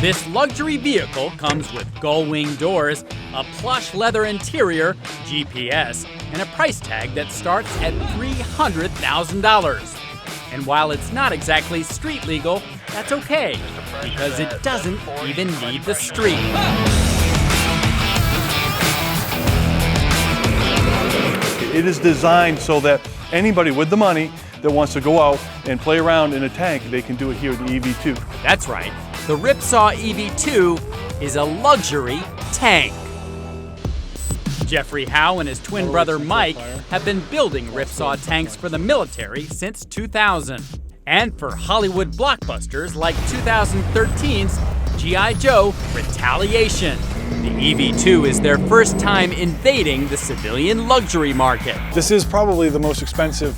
This luxury vehicle comes with gull-wing doors, a plush leather interior, GPS, and a price tag that starts at $300,000. And while it's not exactly street legal, that's okay, because it doesn't even need the street. It is designed so that anybody with the money that wants to go out and play around in a tank, they can do it here with the EV2. That's right. The Ripsaw EB2 is a luxury tank. Jeffrey Howe and his twin brother Mike have been building Ripsaw tanks for the military since 2000. And for Hollywood blockbusters like 2013's G.I. Joe Retaliation. The EV2 is their first time invading the civilian luxury market. This is probably the most expensive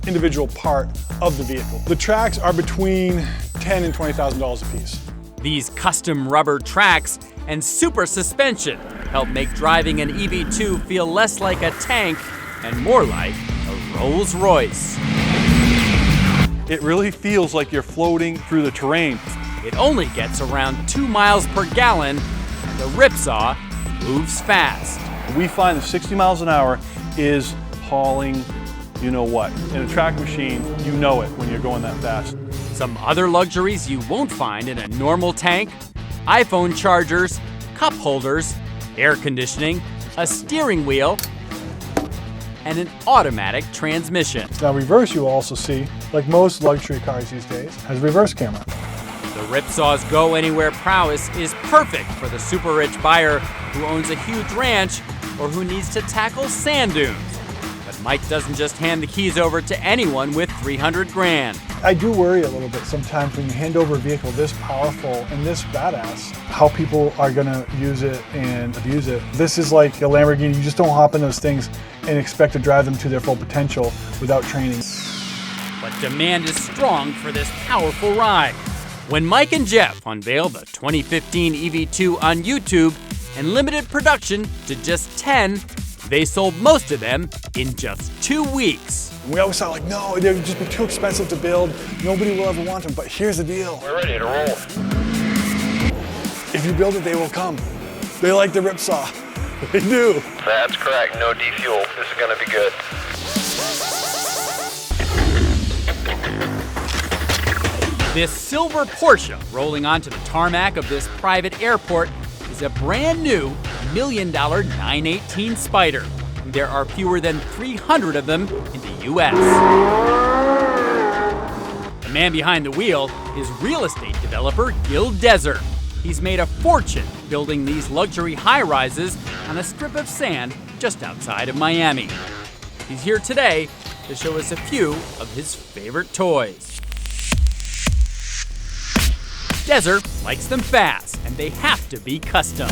individual part of the vehicle. The tracks are between $10,000 and $20,000 a piece. These custom rubber tracks and super suspension help make driving an EV2 feel less like a tank and more like a Rolls-Royce. It really feels like you're floating through the terrain. It only gets around 2 miles per gallon, and the Ripsaw moves fast. We find that 60 miles an hour is hauling, you know what. In a track machine, you know it when you're going that fast. Some other luxuries you won't find in a normal tank: iPhone chargers, cup holders, air conditioning, a steering wheel, and an automatic transmission. Now reverse, you will also see, like most luxury cars these days, has a reverse camera. The Ripsaw's go-anywhere prowess is perfect for the super-rich buyer who owns a huge ranch or who needs to tackle sand dunes. But Mike doesn't just hand the keys over to anyone with 300 grand. I do worry a little bit sometimes when you hand over a vehicle this powerful and this badass, how people are gonna use it and abuse it. This is like a Lamborghini. You just don't hop in those things and expect to drive them to their full potential without training. But demand is strong for this powerful ride. When Mike and Jeff unveiled the 2015 EV2 on YouTube and limited production to just 10, they sold most of them in just 2 weeks. We always thought like, no, they would just be too expensive to build. Nobody will ever want them, but here's the deal. We're ready to roll. If you build it, they will come. They like the Ripsaw. They do. That's correct. No defuel. This is going to be good. This silver Porsche rolling onto the tarmac of this private airport is a brand new $1 million 918 Spider. There are fewer than 300 of them in the U.S. The man behind the wheel is real estate developer Gil Deser. He's made a fortune building these luxury high-rises on a strip of sand just outside of Miami. He's here today to show us a few of his favorite toys. Deser likes them fast, and they have to be custom.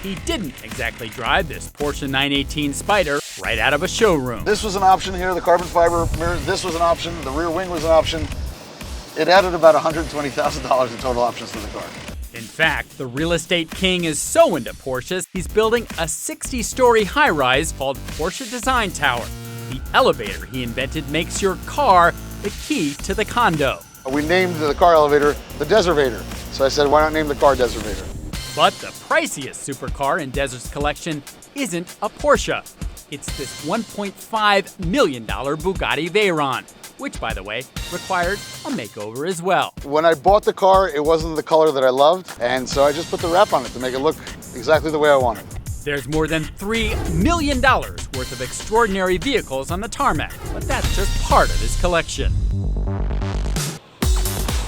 He didn't exactly drive this Porsche 918 Spider right out of a showroom. This was an option here, the carbon fiber mirrors, this was an option, the rear wing was an option. It added about $120,000 in total options to the car. In fact, the real estate king is so into Porsches, he's building a 60-story high-rise called Porsche Design Tower. The elevator he invented makes your car the key to the condo. We named the car elevator the Deservator. So I said, why not name the car Deservator? But the priciest supercar in Desert's collection isn't a Porsche. It's this $1.5 million Bugatti Veyron, which, by the way, required a makeover as well. When I bought the car, it wasn't the color that I loved, and so I just put the wrap on it to make it look exactly the way I wanted. There's more than $3 million worth of extraordinary vehicles on the tarmac, but that's just part of his collection.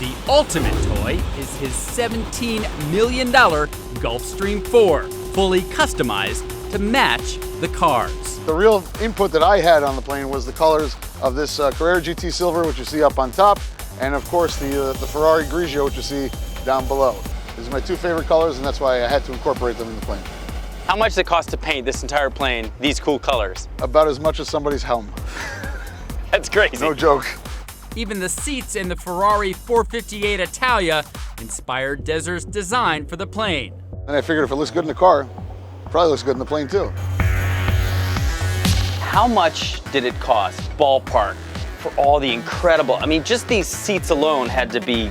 The ultimate toy is his $17 million Gulfstream 4, fully customized to match the cars. The real input that I had on the plane was the colors of this Carrera GT Silver, which you see up on top, and of course the Ferrari Grigio, which you see down below. These are my two favorite colors, and that's why I had to incorporate them in the plane. How much does it cost to paint this entire plane these cool colors? About as much as somebody's helm. That's crazy. No joke. Even the seats in the Ferrari 458 Italia inspired Desert's design for the plane. And I figured if it looks good in the car, it probably looks good in the plane too. How much did it cost, ballpark, for all the incredible, I mean, just these seats alone had to be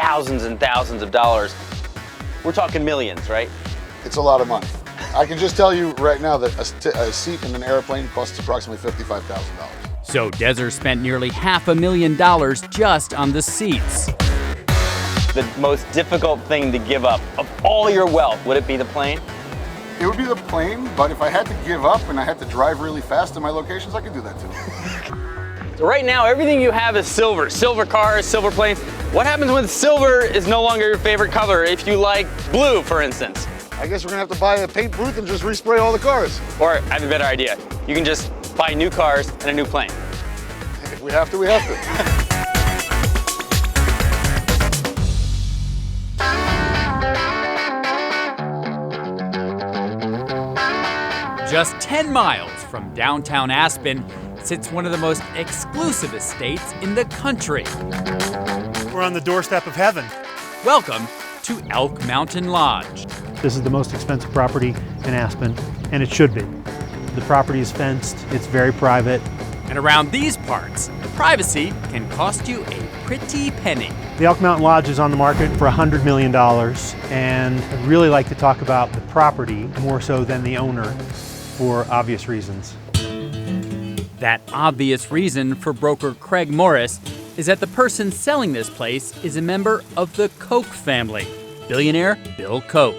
thousands and thousands of dollars. We're talking millions, right? It's a lot of money. I can just tell you right now that a seat in an airplane costs approximately $55,000. So Deser spent nearly $500,000 just on the seats. The most difficult thing to give up of all your wealth, would it be the plane? It would be the plane, but if I had to give up and I had to drive really fast to my locations, I could do that too. So right now, everything you have is silver. Silver cars, silver planes. What happens when silver is no longer your favorite color if you like blue, for instance? I guess we're gonna have to buy a paint booth and just respray all the cars. Or I have a better idea. You can just buy new cars and a new plane. If we have to, we have to. Just 10 miles from downtown Aspen sits one of the most exclusive estates in the country. We're on the doorstep of heaven. Welcome to Elk Mountain Lodge. This is the most expensive property in Aspen, and it should be. The property is fenced, it's very private. And around these parts, privacy can cost you a pretty penny. The Elk Mountain Lodge is on the market for $100 million, and I'd really like to talk about the property more so than the owner for obvious reasons. That obvious reason for broker Craig Morris is that the person selling this place is a member of the Koch family, billionaire Bill Koch.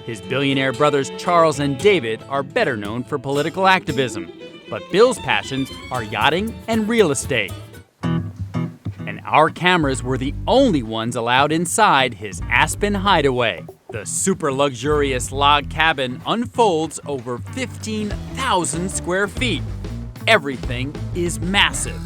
His billionaire brothers Charles and David are better known for political activism, but Bill's passions are yachting and real estate. And our cameras were the only ones allowed inside his Aspen hideaway. The super luxurious log cabin unfolds over 15,000 square feet. Everything is massive,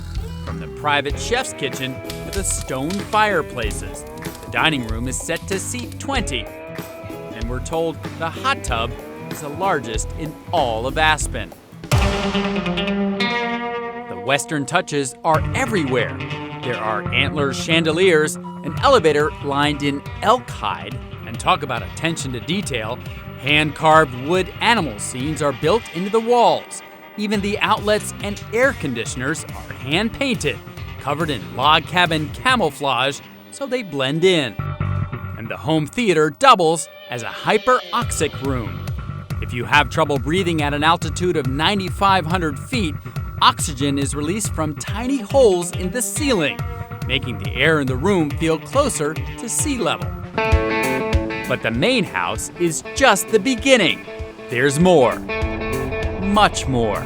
from the private chef's kitchen to the stone fireplaces. The dining room is set to seat 20, and we're told the hot tub is the largest in all of Aspen. The Western touches are everywhere. There are antler chandeliers, an elevator lined in elk hide, and talk about attention to detail. Hand-carved wood animal scenes are built into the walls. Even the outlets and air conditioners are hand-painted, covered in log cabin camouflage so they blend in. And the home theater doubles as a hyperoxic room. If you have trouble breathing at an altitude of 9,500 feet, oxygen is released from tiny holes in the ceiling, making the air in the room feel closer to sea level. But the main house is just the beginning. There's more. Much more.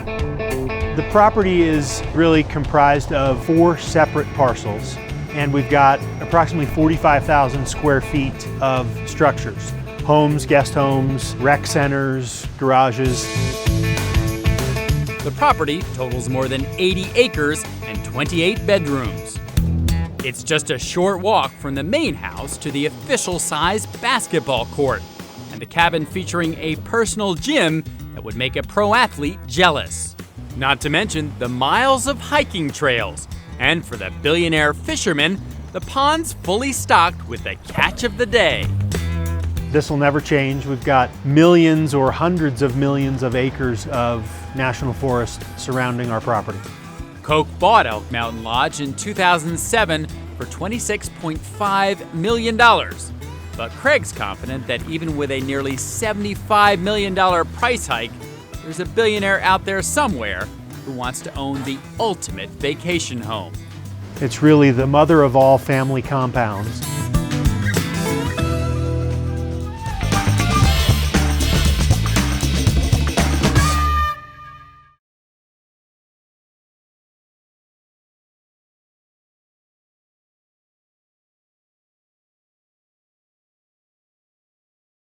The property is really comprised of 4 separate parcels, and we've got approximately 45,000 square feet of structures. Homes, guest homes, rec centers, garages. The property totals more than 80 acres and 28 bedrooms. It's just a short walk from the main house to the official-size basketball court, and the cabin featuring a personal gym that would make a pro athlete jealous. Not to mention the miles of hiking trails, and for the billionaire fisherman, the pond's fully stocked with the catch of the day. This will never change. We've got millions or hundreds of millions of acres of national forest surrounding our property. Koch bought Elk Mountain Lodge in 2007 for $26.5 million. But Craig's confident that even with a nearly $75 million price hike, there's a billionaire out there somewhere who wants to own the ultimate vacation home. It's really the mother of all family compounds.